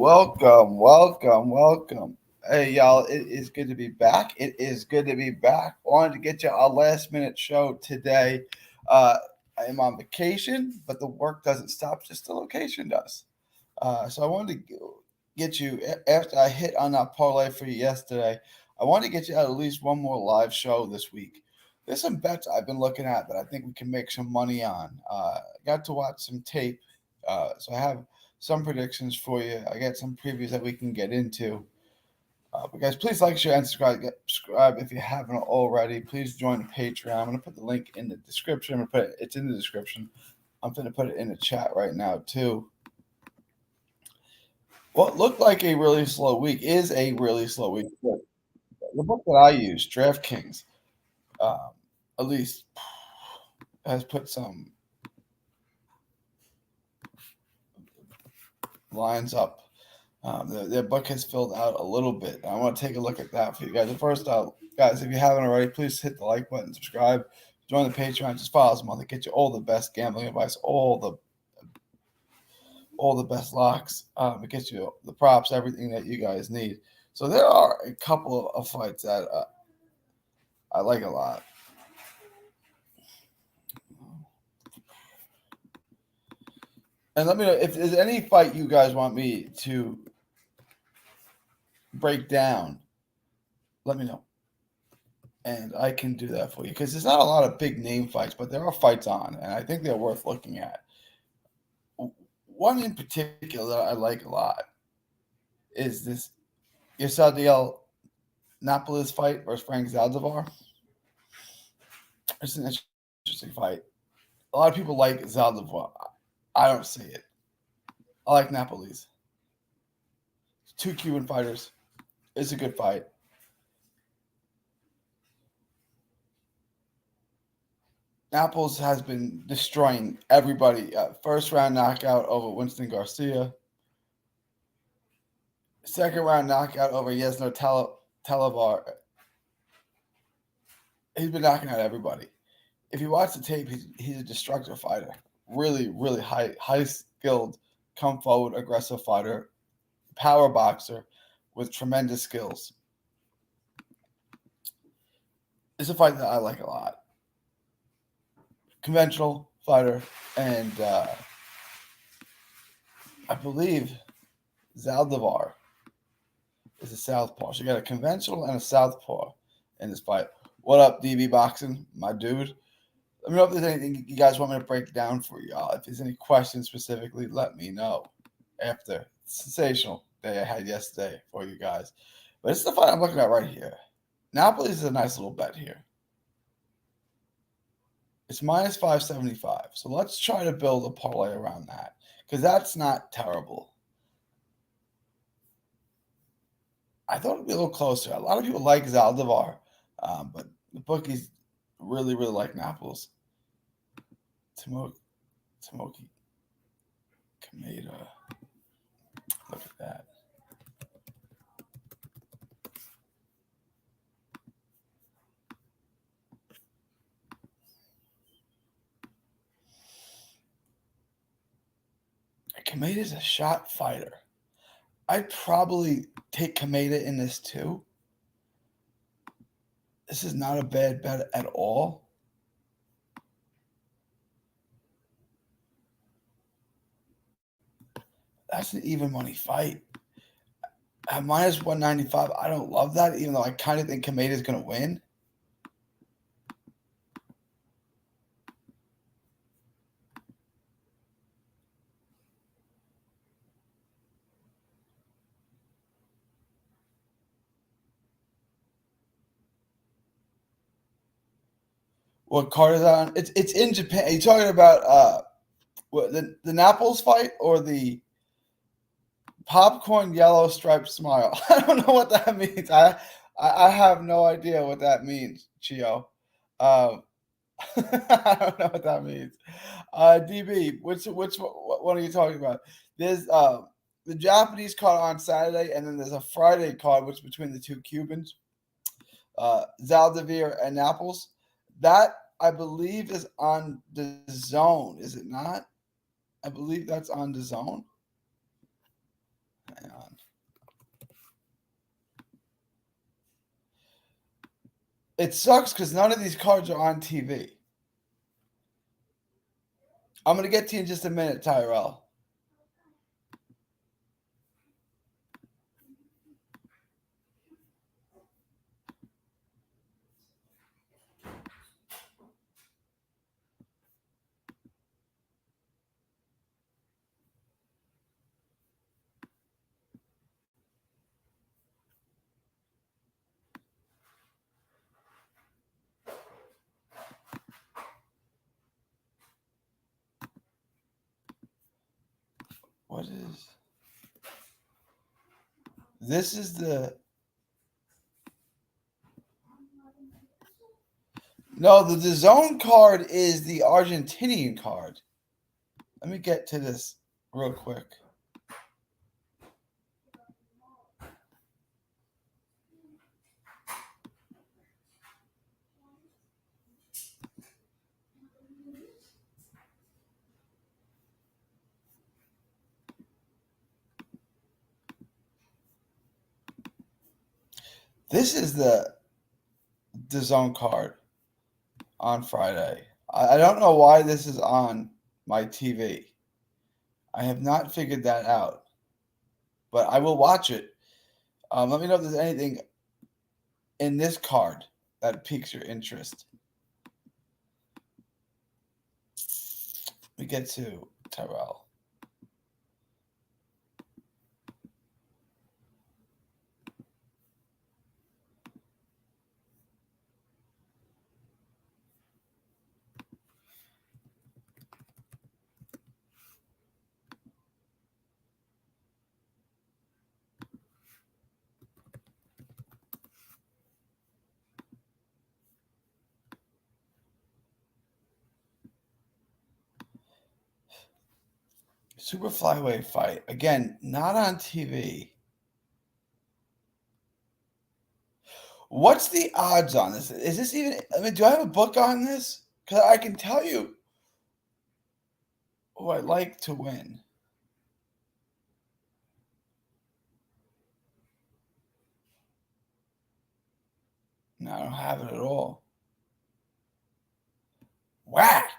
welcome. Hey, y'all, it is good to be back. It is good to be back. Wanted to get you a last minute show today. Uh, I am on vacation, but the work doesn't stop, just the location does. So I wanted to get you, after I hit on that parlay for you yesterday, I wanted to get you at least one more live show this week. There's some bets I've been looking at that I think we can make some money on. Got to watch some tape, so I have some predictions for you. I got some previews that we can get into. But guys, please like, share, and subscribe if you haven't already. Please join the Patreon. I'm gonna put the link in the description. It's in the description. I'm gonna put it in the chat right now too. What looked like a really slow week is a really slow week. The book that I use, DraftKings, um, at least has put some lines up. Their book has filled out a little bit. I want to take a look at that for you guys. First out, guys, if you haven't already, please hit the like button, subscribe, join the Patreon, just follow us month to get you all the best gambling advice, all the best locks. It gets you the props, everything that you guys need. So there are a couple of fights that I like a lot. And let me know if there's any fight you guys want me to break down. Let me know. And I can do that for you because there's not a lot of big name fights, but there are fights on, and I think they're worth looking at. One in particular that I like a lot is this Yasadiel Napolis fight versus Frank Zaldivar. It's an interesting fight. A lot of people like Zaldivar. I don't see it. I like Napolis. Two Cuban fighters. It's a good fight. Naples has been destroying everybody. First round knockout over Winston Garcia. Second round knockout over Yesno Talavar. He's been knocking out everybody. If you watch the tape, he's a destructive fighter. Really, really high skilled, come forward, aggressive fighter, power boxer with tremendous skills. It's a fight that I like a lot. Conventional fighter, and I believe Zaldivar is a southpaw. So you got a conventional and a southpaw in this fight. What up, DB Boxing, my dude? Let me know if there's anything you guys want me to break down for y'all. If there's any questions specifically, let me know after sensational day I had yesterday for you guys. But it's the fight I'm looking at right here. Napoli is a nice little bet here. It's minus 575. So let's try to build a parlay around that because that's not terrible. I thought it'd be a little closer. A lot of people like Zaldivar, but the bookies really, really like Naples. Tomoki Kameda. Look at that. Kameda's a shot fighter. I'd probably take Kameda in this too. This is not a bad bet at all. That's an even money fight. At minus 195, I don't love that, even though I kind of think Kameda is going to win. What card is that on? It's in Japan. Are you talking about what the Naples fight or the popcorn yellow striped smile? I don't know what that means. I have no idea what that means, Chio. I don't know what that means. DB, which what are you talking about? There's the Japanese card on Saturday, and then there's a Friday card, which is between the two Cubans, Zaldivir and Naples. That I believe is on the zone, is it not? I believe that's on the zone. Hang It sucks because none of these cards are on TV. I'm going to get to you in just a minute, Tyrell. What is... This is the... No, the DAZN card is the Argentinian card. Let me get to this real quick. This is the DAZN card on Friday. I don't know why this is on my TV. I have not figured that out, but I will watch it. Let me know if there's anything in this card that piques your interest. We get to Tyrell. Super flyweight fight. Again, not on TV. What's the odds on this? Is this even... I mean, do I have a book on this? Because I can tell you who I'd like to win. No, I don't have it at all. Whack!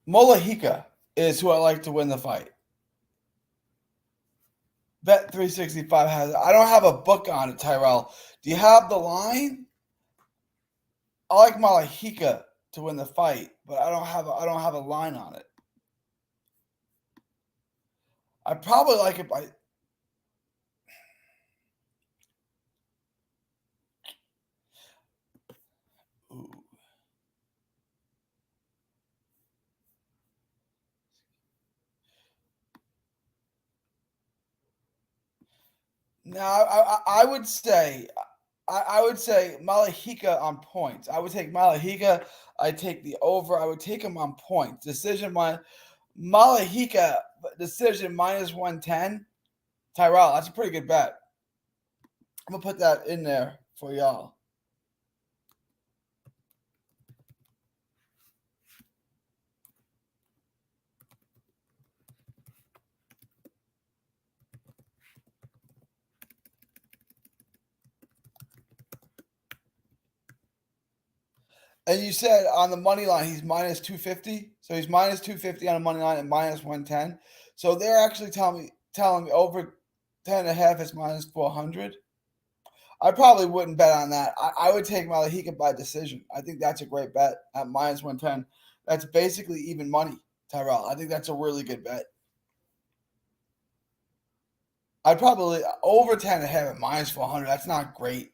Molahika is who I like to win the fight. Bet 365 has it. I don't have a book on it, Tyrell. Do you have the line? I like Molahika to win the fight, but I don't have a line on it. I probably like it by... Ooh. Now, I would say Malahika on points. I would take Malahika. I'd take the over. I would take him on points. Decision Malahika decision minus 110. Tyrell, that's a pretty good bet. I'm gonna put that in there for y'all. And you said on the money line he's minus 250. So he's minus 250 on the money line and minus 110. So they're actually telling me over 10.5 is minus 400. I probably wouldn't bet on that. I would take Malahika by decision. I think that's a great bet at minus 110. That's basically even money, Tyrell. I think that's a really good bet. I'd probably over 10.5 at minus 400. That's not great.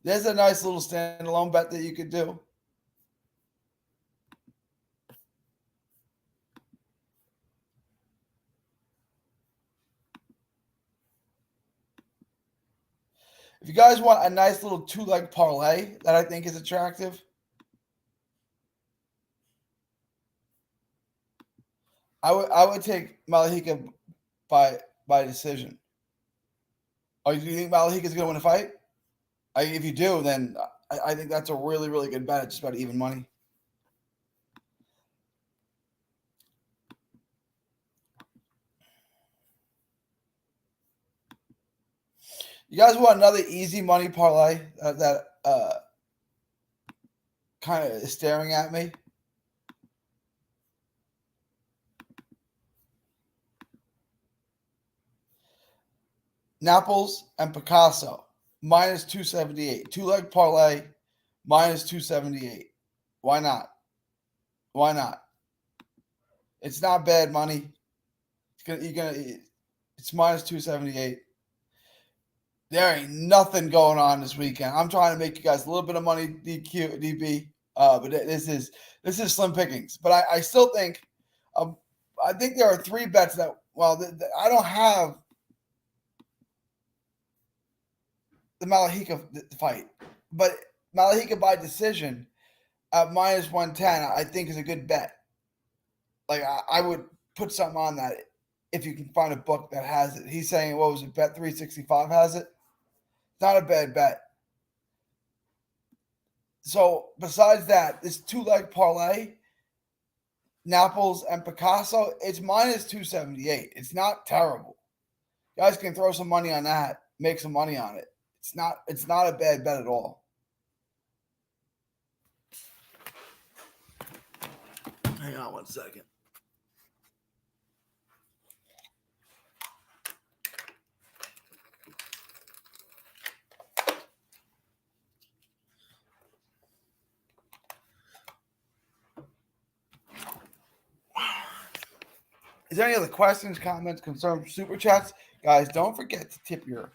There's a nice little standalone bet that you could do. If you guys want a nice little 2-leg parlay that I think is attractive, I would take Malahika by decision. Oh, do you think Malahika is going to win a fight? If you do, then I think that's a really, really good bet at just about even money. You guys want another easy money parlay that kind of is staring at me? Naples and Picasso minus 278. Two leg parlay minus 278. Why not? Why not? It's not bad money. It's minus 278. There ain't nothing going on this weekend. I'm trying to make you guys a little bit of money, DB. But this is slim pickings. But I still think, I think there are three bets that. Well, I don't have the Malahika fight, but Malahika by decision at minus 110, I think is a good bet. Like I would put something on that if you can find a book that has it. He's saying, what was it? Bet 365 has it. Not a bad bet. So besides that, this two leg parlay, Naples and Picasso, it's minus 278. It's not terrible. You guys can throw some money on that, make some money on it. It's not a bad bet at all. Hang on one second. Is there any other questions, comments, concerns, super chats? Guys, don't forget to tip your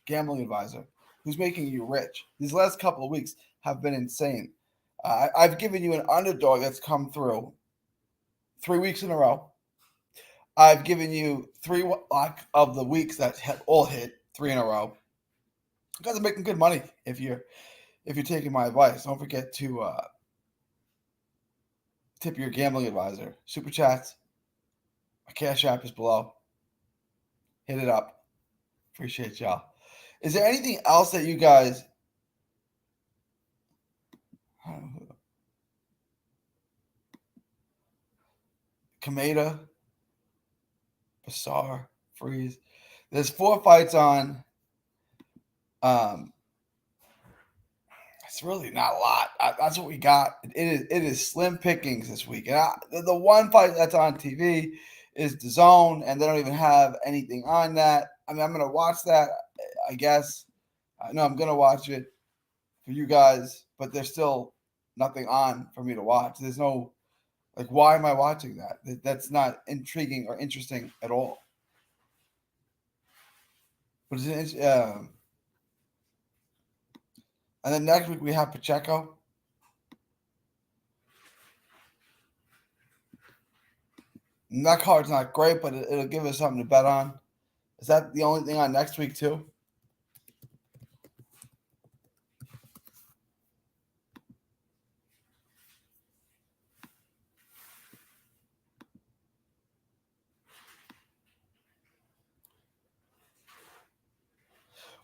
gambling advisor who's making you rich. These last couple of weeks have been insane. I've given you an underdog that's come through 3 weeks in a row. I've given you three of the weeks that have all hit 3 in a row. You guys are making good money if you're taking my advice. Don't forget to tip your gambling advisor. Super chats. My Cash App is below. Hit it up. Appreciate y'all. Is there anything else that you guys? Kameda, Bassar, Freeze. There's 4 fights on. It's really not a lot. That's what we got. It is slim pickings this week. And the one fight that's on TV is DAZN, and they don't even have anything on that. I mean, I'm gonna watch that, I guess. I know I'm gonna watch it for you guys, but there's still nothing on for me to watch. There's no, like, why am I watching that? That's not intriguing or interesting at all. But it's and then next week we have Pacheco. And that card's not great, but it'll give us something to bet on. Is that the only thing on next week too?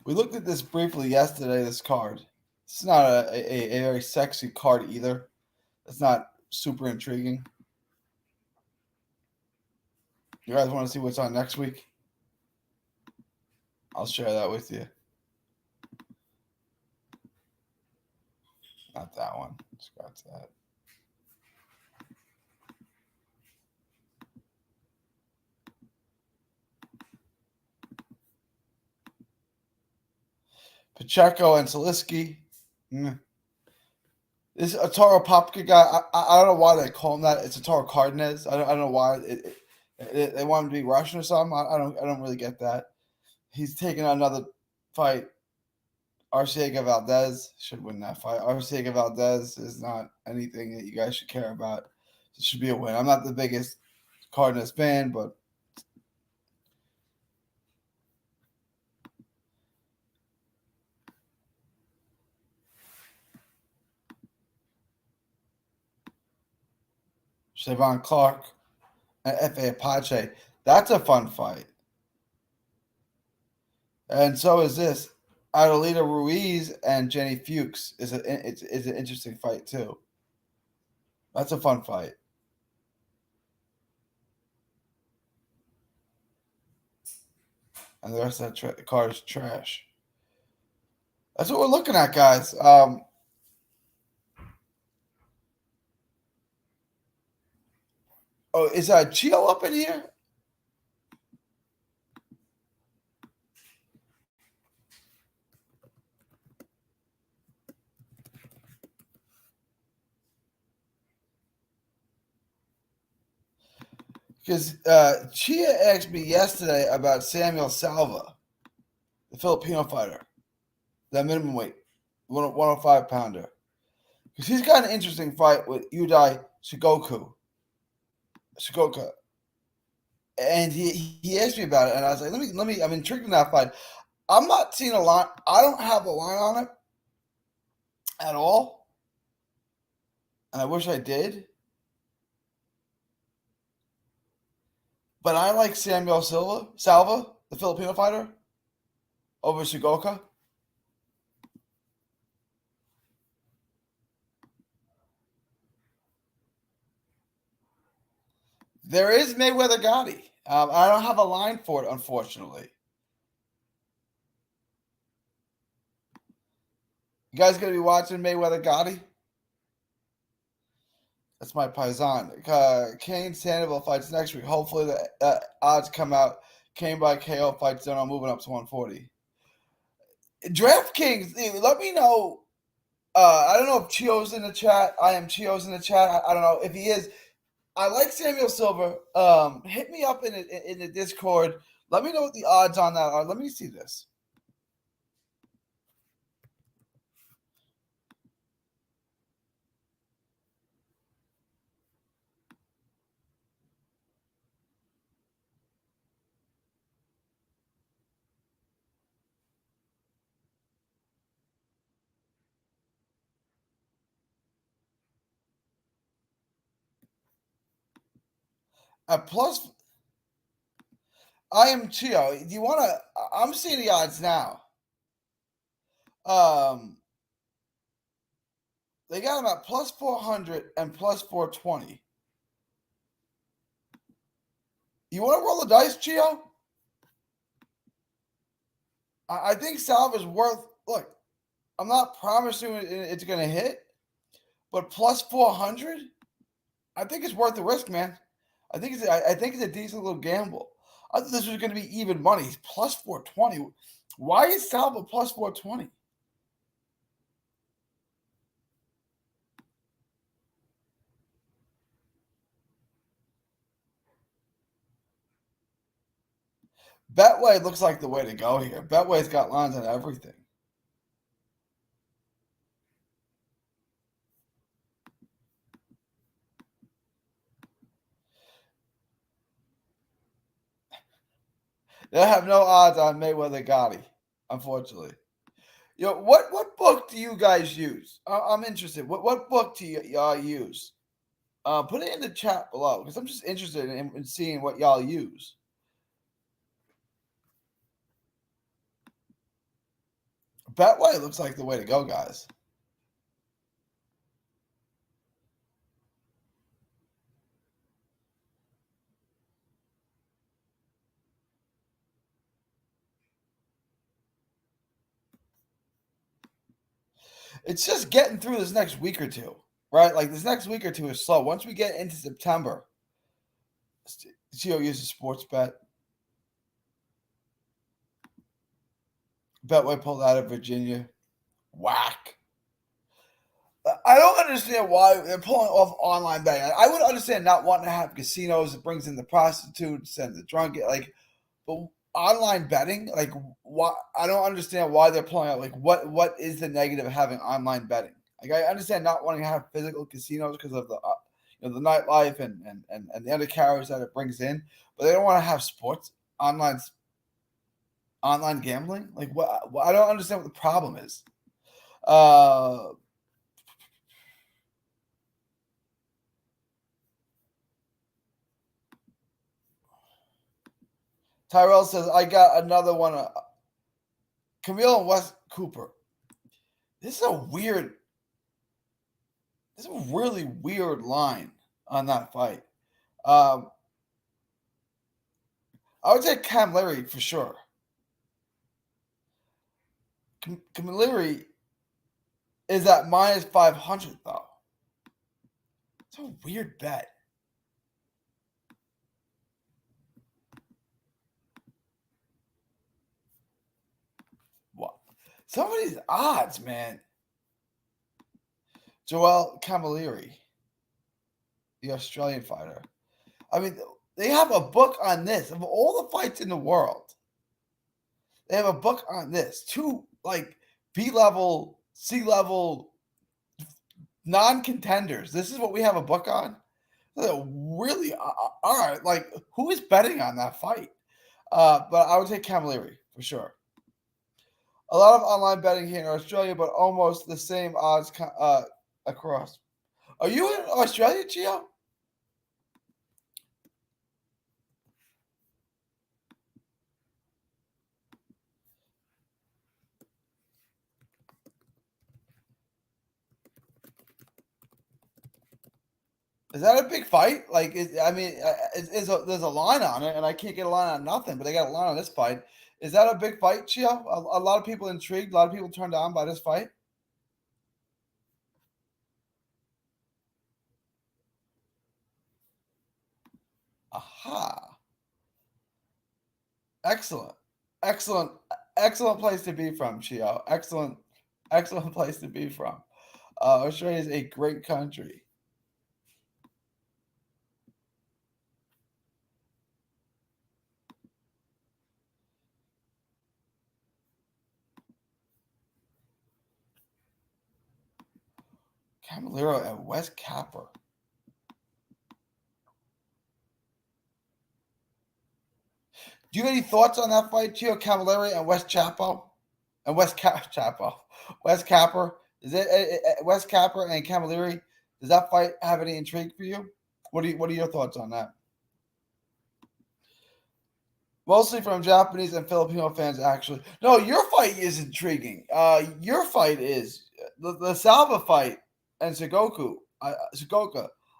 We looked at this briefly yesterday, this card. It's not a very sexy card either. It's not super intriguing. You guys want to see what's on next week? I'll share that with you. Not that one. Scratch that. Pacheco and Salisky. This Ataro Popka guy, I don't know why they call him that. It's Ataro Cardenas. I don't know why they want him to be Russian or something. I don't really get that. He's taking another fight. Arcega Valdez should win that fight. Arcega Valdez is not anything that you guys should care about. It should be a win. I'm not the biggest Cardenas fan, but Siobhan Clark and F.A. Apache. That's a fun fight. And so is this. Adelita Ruiz and Jenny Fuchs is an interesting fight too. That's a fun fight. and the rest of that card is trash. That's what we're looking at, guys. Oh, is Chio up in here? Because Chia asked me yesterday about Samuel Salva, the Filipino fighter, that minimum weight, 105 pounder. Because he's got an interesting fight with Udai Shigoka. And he asked me about it, and I was like, let me. I'm intrigued in that fight. I'm not seeing a line. I don't have a line on it at all, and I wish I did. But I like Samuel Salva, the Filipino fighter, over Shigoka. There is Mayweather Gotti. I don't have a line for it, unfortunately. You guys going to be watching Mayweather Gotti? That's my paisan. Kane Sandoval fights next week. Hopefully the odds come out. Kane by KO fights done. I'm moving up to 140. DraftKings, let me know. I don't know if Chio's in the chat. I am Chio's in the chat. I don't know if he is. I like Samuel Silver. Hit me up in the Discord. Let me know what the odds on that are. Let me see this. Plus, I am Chio. Do you want to? I'm seeing the odds now. They got him at plus 400 and plus 420. You want to roll the dice, Chio? I think Salva's worth. Look, I'm not promising it's going to hit, but plus 400, I think it's worth the risk, man. I think it's a decent little gamble. I thought this was going to be even money. He's plus 420. Why is Salva plus 420? Betway looks like the way to go here. Betway's got lines on everything. They have no odds on Mayweather Gotti, unfortunately. What book do you guys use? I'm interested. What book do y'all use? Put it in the chat below because I'm just interested in seeing what y'all use. Betway looks like the way to go, guys. It's just getting through this next week or two, right? Like this next week or two is slow. Once we get into September, CO uses sports bet. Betway pulled out of Virginia. Whack. I don't understand why they're pulling off online betting. I would understand not wanting to have casinos. It brings in the prostitutes and the drunk. Like, but online betting, like, why? I don't understand why they're pulling out. Like, what is the negative of having online betting? Like, I understand not wanting to have physical casinos because of the the nightlife and the undercarriage that it brings in, but they don't want to have sports online gambling. Like, what? I don't understand what the problem is. Tyrell says, I got another one. Camille and Wes Cooper. This is a really weird line on that fight. I would say Cam Larry for sure. Camilleri is at minus 500 though. It's a weird bet. What? Some of these odds, man. Joel Camilleri, the Australian fighter. I mean, they have a book on this of all the fights in the world. They have a book on this. Two like B level, C level non-contenders. This is what we have a book on. Really, all right. Like, who is betting on that fight? But I would take Camilleri for sure. A lot of online betting here in Australia, but almost the same odds across. Are you in Australia, Gio? Is that a big fight? Like, there's a line on it, and I can't get a line on nothing, but they got a line on this fight. Is that a big fight, Gio? A lot of people intrigued. A lot of people turned on by this fight. Aha! Excellent, excellent, excellent place to be from, Gio. Excellent, excellent place to be from. Australia is a great country. Camilleri and Wes Capper. Do you have any thoughts on that fight, Gio Camilleri and Wes Chapo? And Chapo. Wes Capper. Is it Wes Capper and Camilleri? Does that fight have any intrigue for you? What are your thoughts on that? Mostly from Japanese and Filipino fans, actually. No, your fight is intriguing. Your fight is the Salva fight and Sugoka.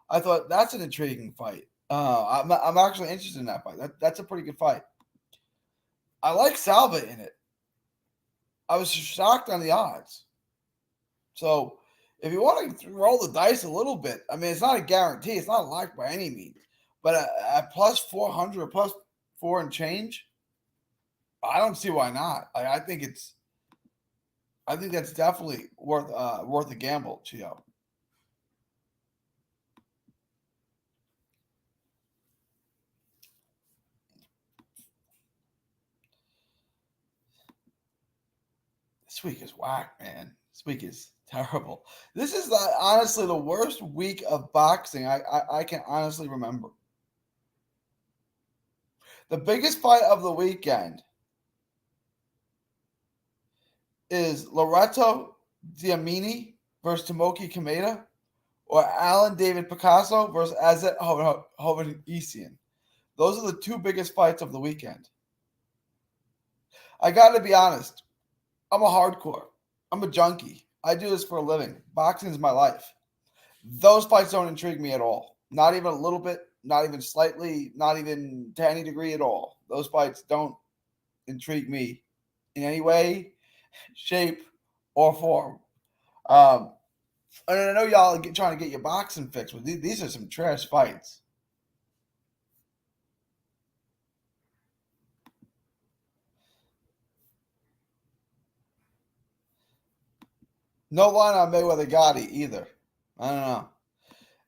I thought that's an intriguing fight. I'm actually interested in that fight. That's a pretty good fight. I like Salva in it. I was shocked on the odds. So if you want to roll the dice a little bit, I mean, it's not a guarantee. It's not a lock by any means. But at plus 400, plus 4 and change, I don't see why not. I think that's definitely worth a gamble, Gio. This week is whack, man. This week is terrible. This is honestly the worst week of boxing I can honestly remember. The biggest fight of the weekend is Loreto Diamini versus Tomoki Kameda or Alan David Picasso versus Azet Hovhannissian. Those are the two biggest fights of the weekend. I got to be honest. I'm a hardcore. I'm a junkie. I do this for a living. Boxing is my life. Those fights don't intrigue me at all. Not even a little bit, not even slightly, not even to any degree at all. Those fights don't intrigue me in any way, shape, or form. And I know y'all are trying to get your boxing fixed, but these are some trash fights. No line on Mayweather Gotti either. I don't know.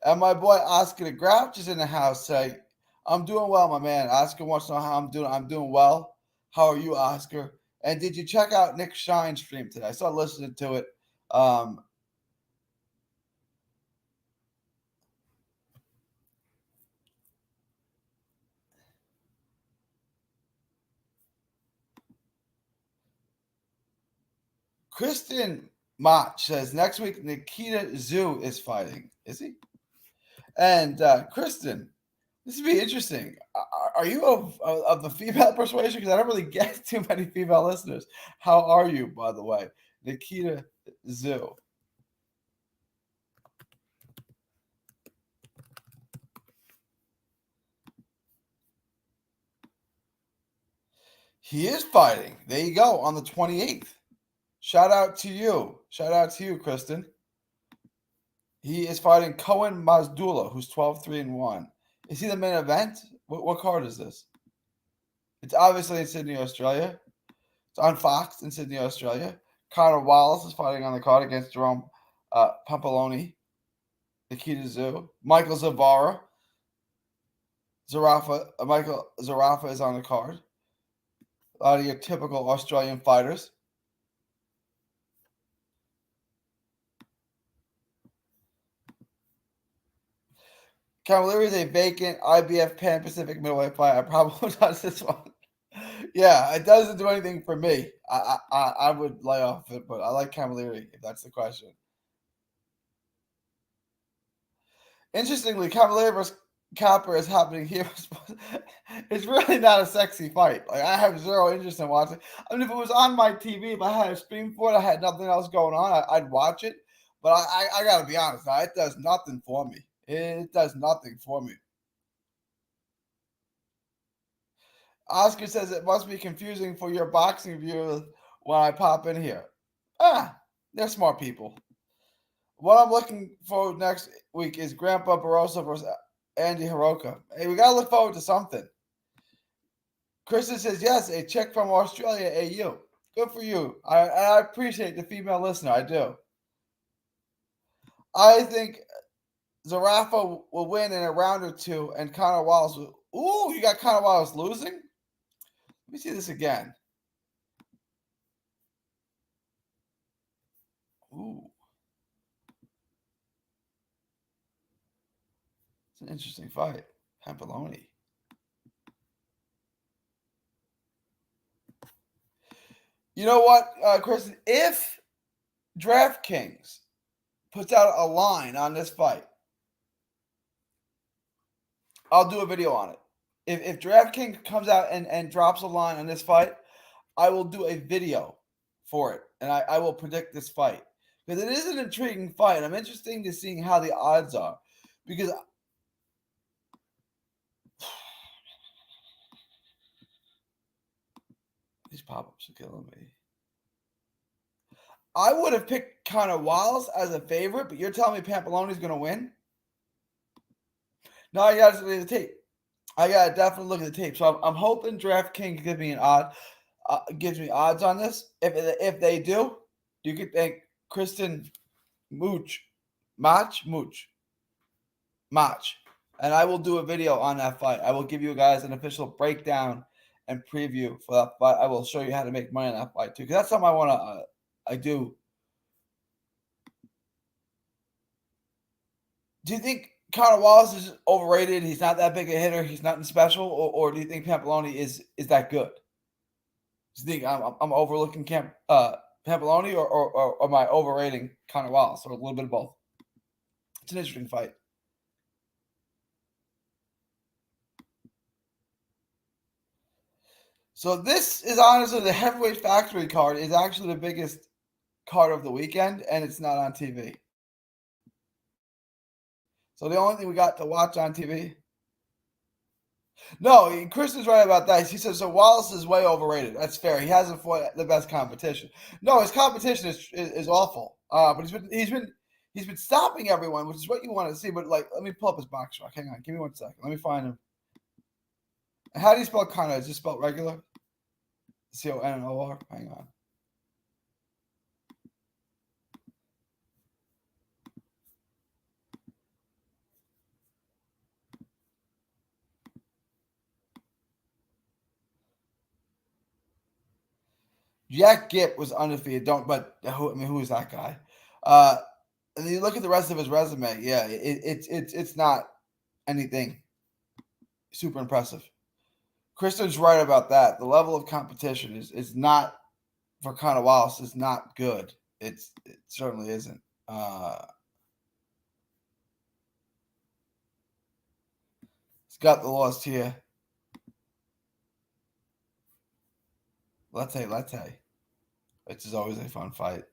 And my boy Oscar the Grouch is in the house saying, I'm doing well, my man. Oscar wants to know how I'm doing. I'm doing well. How are you, Oscar? And did you check out Nick Shine's stream today? I started listening to it. Kristen Mott says next week Nikita Tszyu is fighting. Is he? And Kristen, this would be interesting. Are you of the female persuasion? Because I don't really get too many female listeners. How are you, by the way? Nikita Tszyu. He is fighting. There you go, on the 28th. Shout out to you. Shout out to you, Kristen. He is fighting Cohen Mazdula, who's 12-3-1. Is he the main event? What card is this? It's obviously in Sydney, Australia. It's on Fox in Sydney, Australia. Connor Wallace is fighting on the card against Jerome Pampaloni. Nikita Tszyu. Michael Zavara. Michael Zarafa is on the card. A lot of your typical Australian fighters. Camilleri is a vacant IBF Pan Pacific middleweight fight. I probably does this one. Yeah, it doesn't do anything for me. I would lay off it, but I like Camilleri, if that's the question. Interestingly, Camilleri versus Capper is happening here. It's really not a sexy fight. Like, I have zero interest in watching. I mean, if it was on my TV, if I had a stream for it, I had nothing else going on, I'd watch it. But I got to be honest, now, it does nothing for me. It does nothing for me. Oscar says it must be confusing for your boxing viewers when I pop in here. They're smart people. What I'm looking for next week is Grandpa Barroso versus Andy Hiroka. Hey, we got to look forward to something. Kristen says, yes, a chick from Australia, AU. Good for you. I appreciate the female listener. I do. I think Zarafa will win in a round or two, and Conor Wallace will. Ooh, you got Conor Wallace losing? Let me see this again. Ooh. It's an interesting fight. Pampaloni. You know what, Kristen? If DraftKings puts out a line on this fight, I'll do a video on it. If DraftKings comes out and drops a line on this fight, I will do a video for it, and I will predict this fight. Because it is an intriguing fight. I'm interested to seeing how the odds are. Because these pop-ups are killing me. I would have picked Conor Wallace as a favorite, but you're telling me Pampaloni's going to win? No, I got to look at the tape. I got to definitely look at the tape. So I'm hoping DraftKings gives me gives me odds on this. If they do, you could thank Kristen Mach, and I will do a video on that fight. I will give you guys an official breakdown and preview for that fight. I will show you how to make money on that fight too, because that's something I want to. I do. Do you think Conor Wallace is overrated? He's not that big a hitter. He's nothing special, or do you think Pampaloni is that good? Do you think I'm overlooking Pampaloni, or am I overrating Conor Wallace, or a little bit of both? It's an interesting fight. So this is honestly the heavyweight factory card is actually the biggest card of the weekend, and it's not on TV. So the only thing we got to watch on TV. No, Chris is right about that. He says so. Wallace is way overrated. That's fair. He hasn't fought the best competition. No, his competition is awful. But he's been stopping everyone, which is what you want to see. But like, let me pull up his box rock. Hang on, give me 1 second. Let me find him. How do you spell Conor? Is it spelled regular? CONOR. Hang on. Jack Gipp was undefeated. Who is that guy? And then you look at the rest of his resume. Yeah, it's not anything super impressive. Kristen's right about that. The level of competition is not for Conor Wallace is not good. It certainly isn't. He's got the loss here. Let's say, which is always a fun fight.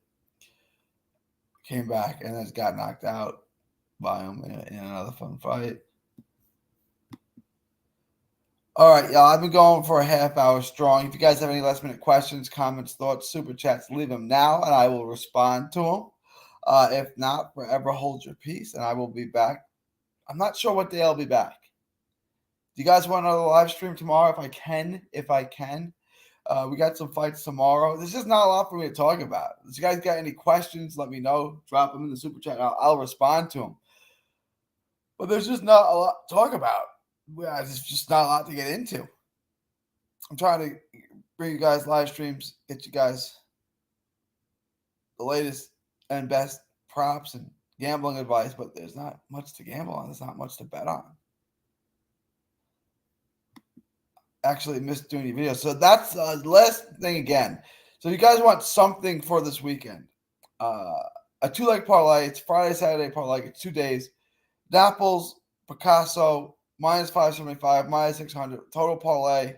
Came back and then got knocked out by him in another fun fight. All right, y'all. I've been going for a half hour strong. If you guys have any last minute questions, comments, thoughts, super chats, leave them now and I will respond to them. If not, forever hold your peace and I will be back. I'm not sure what day I'll be back. Do you guys want another live stream tomorrow? If I can. We got some fights tomorrow. There's just not a lot for me to talk about. If you guys got any questions, let me know. Drop them in the super chat. I'll respond to them. But there's just not a lot to talk about. There's just not a lot to get into. I'm trying to bring you guys live streams, get you guys the latest and best props and gambling advice, but there's not much to gamble on. There's not much to bet on. Actually missed doing your video. So that's the last thing again. So if you guys want something for this weekend, a 2-leg parlay. It's Friday, Saturday parlay. It's 2 days. Naples, Picasso, minus 575, minus 600. Total parlay.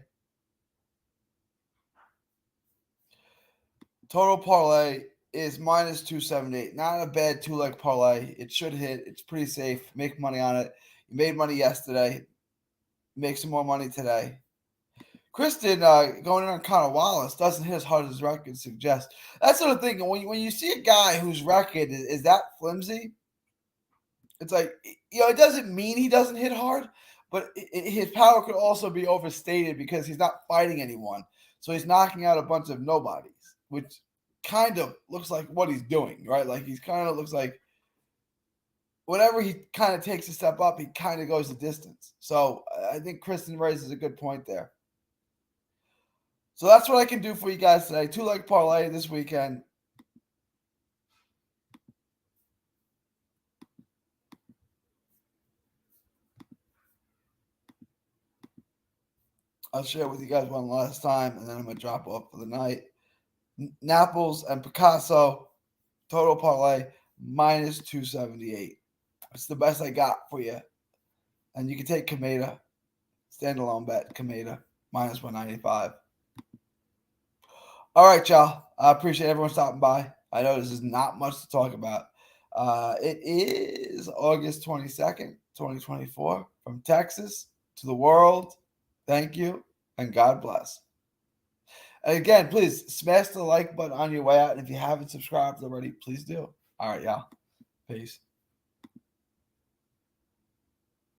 Total parlay is minus 278. Not a bad 2-leg parlay. It should hit. It's pretty safe. Make money on it. You made money yesterday. Make some more money today. Kristen going in on Connor Wallace doesn't hit as hard as his record suggests. That's sort of thing. When you see a guy whose record is that flimsy, it's like, it doesn't mean he doesn't hit hard, but his power could also be overstated because he's not fighting anyone. So he's knocking out a bunch of nobodies, which kind of looks like what he's doing, right? Like he's kind of looks like whenever he kind of takes a step up, he kind of goes the distance. So I think Kristen raises a good point there. So that's what I can do for you guys today. 2-leg parlay this weekend. I'll share with you guys one last time, and then I'm going to drop off for the night. Naples and Picasso, total parlay, minus 278. It's the best I got for you. And you can take Kameda, standalone bet, Kameda, minus 195. All right, y'all. I appreciate everyone stopping by. I know this is not much to talk about. It is August 22nd, 2024. From Texas to the world, thank you, and God bless. And again, please smash the like button on your way out. And if you haven't subscribed already, please do. All right, y'all. Peace.